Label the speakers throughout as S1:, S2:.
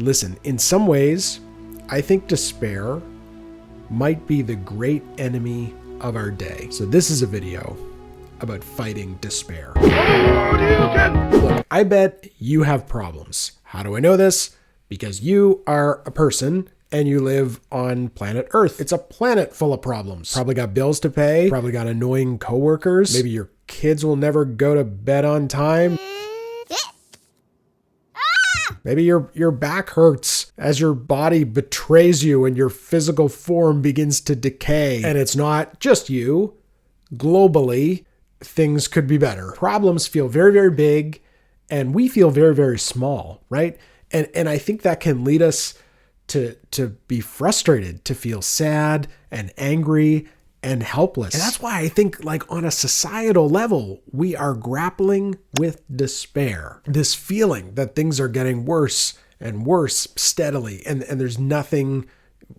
S1: Listen, in some ways, I think despair might be the great enemy of our day. So this is a video about fighting despair. Look, I bet you have problems. How do I know this? Because you are a person and you live on planet Earth. It's a planet full of problems. Probably got bills to pay, probably got annoying coworkers. Maybe your kids will never go to bed on time. Maybe your back hurts as your body betrays you and your physical form begins to decay. And it's not just you. Globally, things could be better. Problems feel very, very big, and we feel very, very small, right? And I think that can lead us to be frustrated, to feel sad and angry and helpless. And that's why I think, like, on a societal level, we are grappling with despair. This feeling that things are getting worse and worse steadily, and there's nothing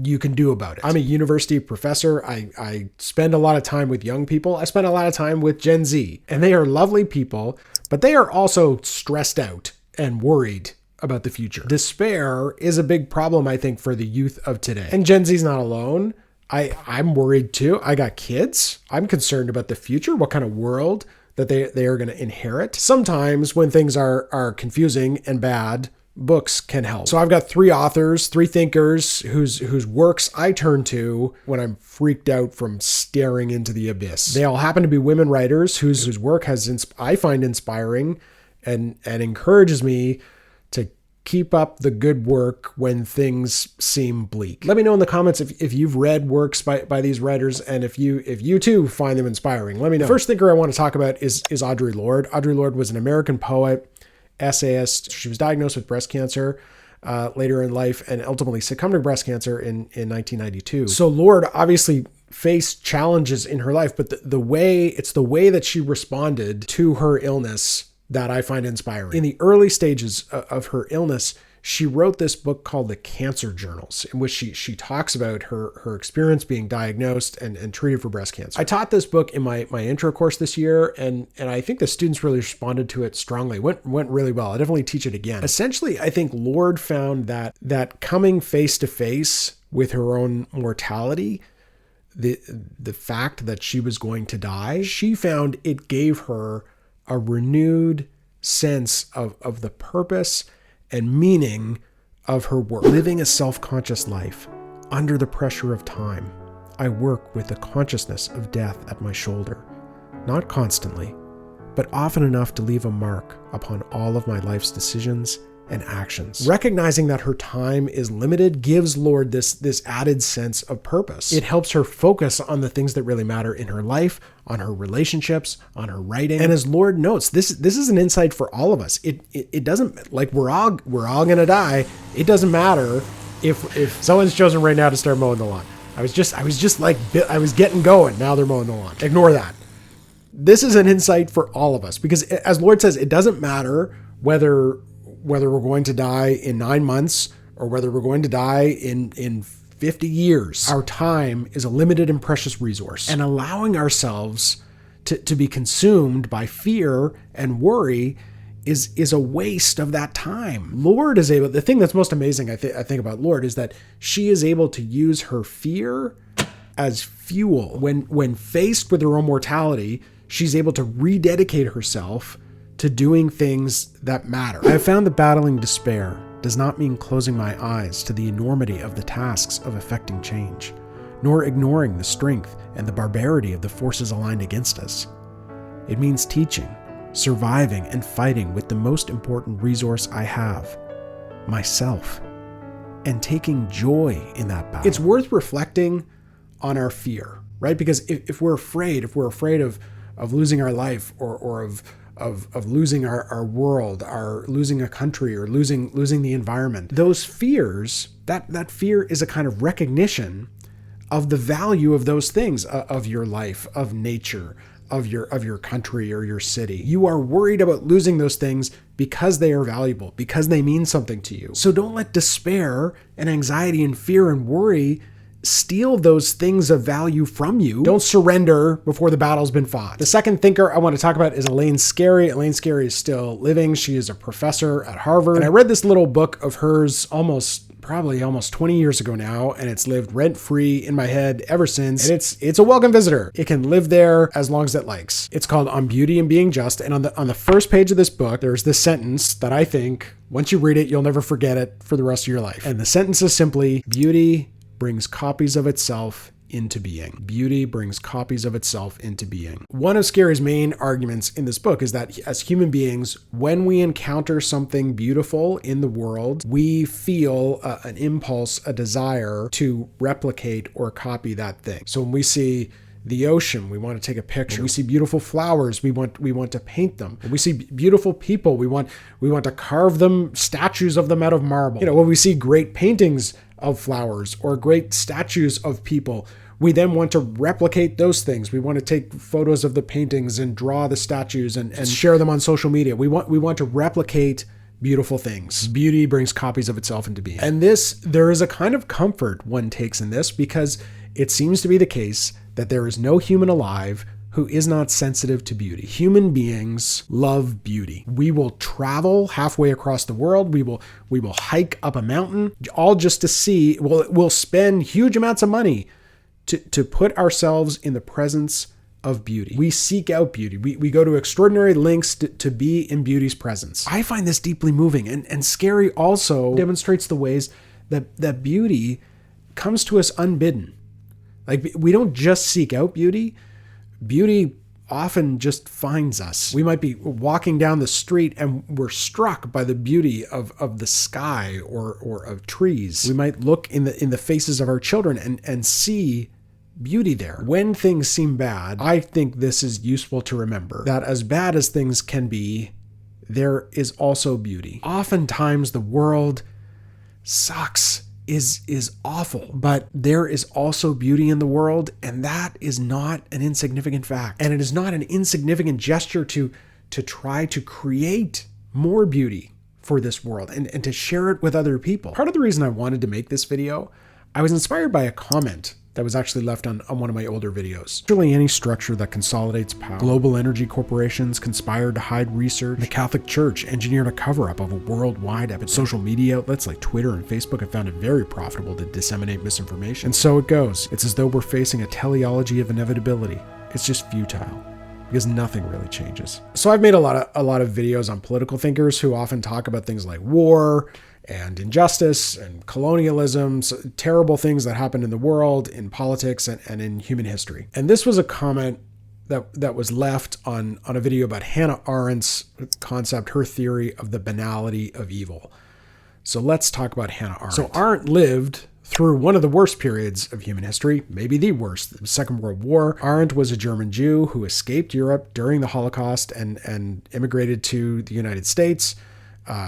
S1: you can do about it. I'm a university professor. I spend a lot of time with young people. I spend a lot of time with Gen Z, and they are lovely people, but they are also stressed out and worried about the future. Despair is a big problem, I think, for the youth of today. And Gen Z's not alone. I'm worried too. I got kids. I'm concerned about the future, what kind of world that they are going to inherit. Sometimes when things are confusing and bad, books can help. So I've got three authors, three thinkers whose works I turn to when I'm freaked out from staring into the abyss. They all happen to be women writers whose work I find inspiring and encourages me to keep up the good work when things seem bleak. Let me know in the comments if you've read works by these writers, and if you too find them inspiring. Let me know. The first thinker I want to talk about is Audre Lorde. Audre Lorde was an American poet, essayist. She was diagnosed with breast cancer later in life and ultimately succumbed to breast cancer in 1992. So Lorde obviously faced challenges in her life, but the way that she responded to her illness that I find inspiring. In the early stages of her illness, she wrote this book called The Cancer Journals, in which she talks about her experience being diagnosed and treated for breast cancer. I taught this book in my intro course this year, and I think the students really responded to it strongly. Went really well. I definitely teach it again. Essentially, I think Lorde found that coming face to face with her own mortality, the fact that she was going to die, she found it gave her a renewed sense of the purpose and meaning of her work. Living a self-conscious life under the pressure of time, I work with the consciousness of death at my shoulder, not constantly, but often enough to leave a mark upon all of my life's decisions and actions. Recognizing that her time is limited gives Lorde this added sense of purpose. It helps her focus on the things that really matter in her life, on her relationships, on her writing. And as Lorde notes, this is an insight for all of us. It doesn't, like, we're all gonna die. It doesn't matter if someone's chosen right now to start mowing the lawn. I was getting going. Now they're mowing the lawn. Ignore that. This is an insight for all of us, because as Lorde says, it doesn't matter whether we're going to die in 9 months or whether we're going to die in 50 years. Our time is a limited and precious resource, and allowing ourselves to be consumed by fear and worry is a waste of that time. Lorde is able, the thing that's most amazing I think about Lorde is that she is able to use her fear as fuel. When faced with her own mortality, she's able to rededicate herself to doing things that matter. I have found that battling despair does not mean closing my eyes to the enormity of the tasks of effecting change, nor ignoring the strength and the barbarity of the forces aligned against us. It means teaching, surviving, and fighting with the most important resource I have, myself, and taking joy in that battle. It's worth reflecting on our fear, right? Because if we're afraid of losing our life or of losing our world, losing a country, or losing the environment, those fears, that fear is a kind of recognition of the value of those things, of your life, of nature, of your country or your city. You are worried about losing those things because they are valuable, because they mean something to you. So don't let despair and anxiety and fear and worry steal those things of value from you. Don't surrender before the battle's been fought. The second thinker I want to talk about is Elaine Scarry. Elaine Scarry is still living. She is a professor at Harvard. And I read this little book of hers probably almost 20 years ago now, and it's lived rent-free in my head ever since. And it's a welcome visitor. It can live there as long as it likes. It's called On Beauty and Being Just. And on the first page of this book, there's this sentence that I think, once you read it, you'll never forget it for the rest of your life. And the sentence is simply, beauty brings copies of itself into being. Beauty brings copies of itself into being. One of Scarry's main arguments in this book is that as human beings, when we encounter something beautiful in the world, we feel an impulse, a desire to replicate or copy that thing. So when we see the ocean, we want to take a picture. When we see beautiful flowers, we want to paint them. When we see beautiful people, we want to carve them, statues of them out of marble. When we see great paintings of flowers or great statues of people, we then want to replicate those things. We want to take photos of the paintings and draw the statues and share them on social media. We want to replicate beautiful things. Beauty brings copies of itself into being. And there is a kind of comfort one takes in this, because it seems to be the case that there is no human alive who is not sensitive to beauty. Human beings love beauty. We will travel halfway across the world. We will hike up a mountain, all just to see. We'll spend huge amounts of money to put ourselves in the presence of beauty. We seek out beauty. We go to extraordinary lengths to be in beauty's presence. I find this deeply moving, and Scarry also demonstrates the ways that beauty comes to us unbidden. Like, we don't just seek out beauty. Beauty often just finds us. We might be walking down the street and we're struck by the beauty of the sky or of trees. We might look in the faces of our children and see beauty there. When things seem bad, I think this is useful to remember, that as bad as things can be, there is also beauty. Oftentimes the world sucks, is awful, but there is also beauty in the world, and that is not an insignificant fact. And it is not an insignificant gesture to try to create more beauty for this world and to share it with other people. Part of the reason I wanted to make this video, I was inspired by a comment that was actually left on one of my older videos. Surely any structure that consolidates power. Global energy corporations conspired to hide research. The Catholic Church engineered a cover-up of a worldwide epidemic. Social media outlets like Twitter and Facebook have found it very profitable to disseminate misinformation. And so it goes. It's as though we're facing a teleology of inevitability. It's just futile, because nothing really changes. So I've made a lot of videos on political thinkers who often talk about things like war and injustice and colonialism, so terrible things that happen in the world, in politics, and in human history. And this was a comment that was left on a video about Hannah Arendt's concept, her theory of the banality of evil. So let's talk about Hannah Arendt. So Arendt lived through one of the worst periods of human history, maybe the worst, the Second World War. Arendt was a German Jew who escaped Europe during the Holocaust and immigrated to the United States.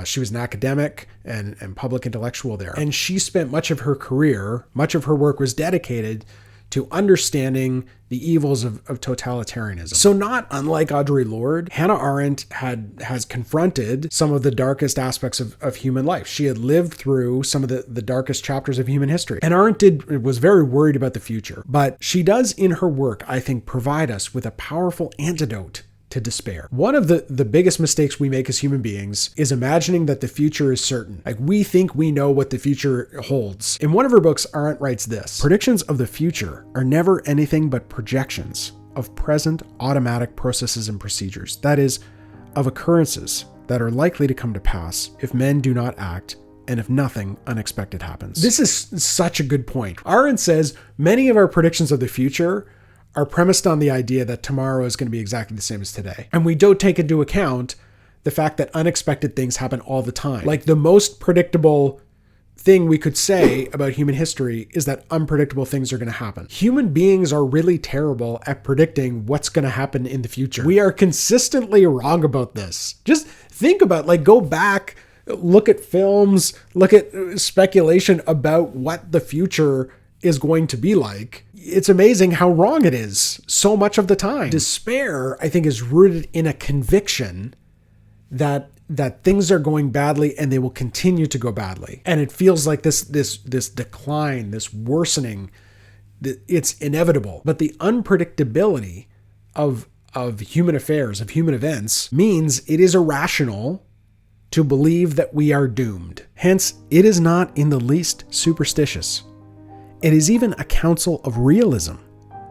S1: She was an academic and public intellectual there. And she spent much of her career, much of her work was dedicated to understanding the evils of totalitarianism. So not unlike Audre Lorde, Hannah Arendt has confronted some of the darkest aspects of human life. She had lived through some of the darkest chapters of human history. And Arendt was very worried about the future. But she does in her work, I think, provide us with a powerful antidote to despair. One of the biggest mistakes we make as human beings is imagining that the future is certain. Like, we think we know what the future holds. In one of her books, Arendt writes this: predictions of the future are never anything but projections of present automatic processes and procedures. That is, of occurrences that are likely to come to pass if men do not act and if nothing unexpected happens. This is such a good point. Arendt says many of our predictions of the future are premised on the idea that tomorrow is going to be exactly the same as today. And we don't take into account the fact that unexpected things happen all the time. Like, the most predictable thing we could say about human history is that unpredictable things are going to happen. Human beings are really terrible at predicting what's going to happen in the future. We are consistently wrong about this. Just think about, go back, look at films, look at speculation about what the future is going to be like. It's amazing how wrong it is so much of the time. Despair, I think, is rooted in a conviction that that things are going badly and they will continue to go badly. And it feels like this decline, this worsening, it's inevitable. But the unpredictability of human affairs, of human events, means it is irrational to believe that we are doomed. Hence, it is not in the least superstitious. It is even a counsel of realism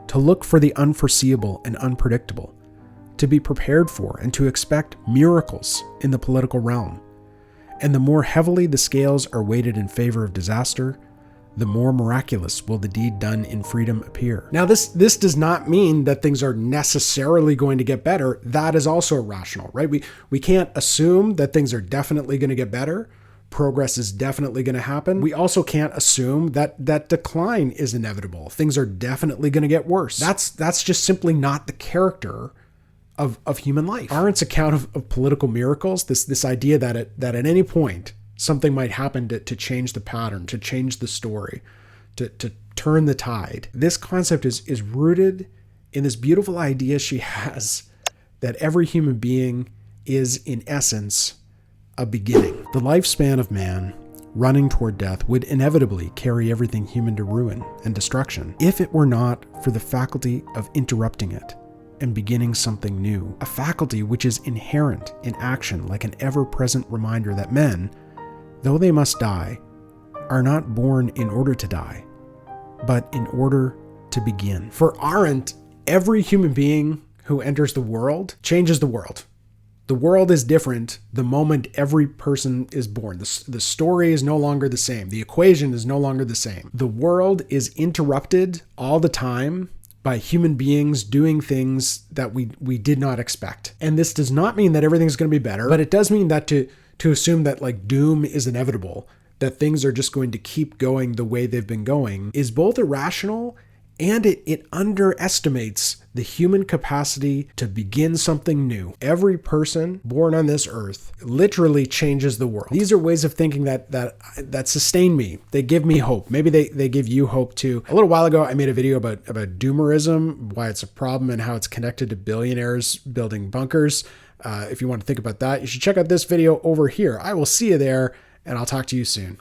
S1: to look for the unforeseeable and unpredictable, to be prepared for and to expect miracles in the political realm. And the more heavily the scales are weighted in favor of disaster, the more miraculous will the deed done in freedom appear. Now, this does not mean that things are necessarily going to get better. That is also irrational, right? We can't assume that things are definitely going to get better. Progress is definitely going to happen. We also can't assume that decline is inevitable. Things are definitely going to get worse. That's just simply not the character of human life. Arendt's account of political miracles, this idea that at any point something might happen to change the pattern, to change the story, to turn the tide. This concept is rooted in this beautiful idea she has that every human being is, in essence, a beginning. The lifespan of man, running toward death, would inevitably carry everything human to ruin and destruction if it were not for the faculty of interrupting it and beginning something new. A faculty which is inherent in action, like an ever-present reminder that men, though they must die, are not born in order to die, but in order to begin. For Arendt, every human being who enters the world changes the world. The world is different the moment every person is born. The story is no longer the same. The equation is no longer the same. The world is interrupted all the time by human beings doing things that we did not expect. And this does not mean that everything's going to be better, but it does mean that to assume that like doom is inevitable, that things are just going to keep going the way they've been going, is both irrational and it underestimates the human capacity to begin something new. Every person born on this earth literally changes the world. These are ways of thinking that sustain me. They give me hope. Maybe they give you hope too. A little while ago, I made a video about doomerism, why it's a problem and how it's connected to billionaires building bunkers. If you want to think about that, you should check out this video over here. I will see you there, and I'll talk to you soon.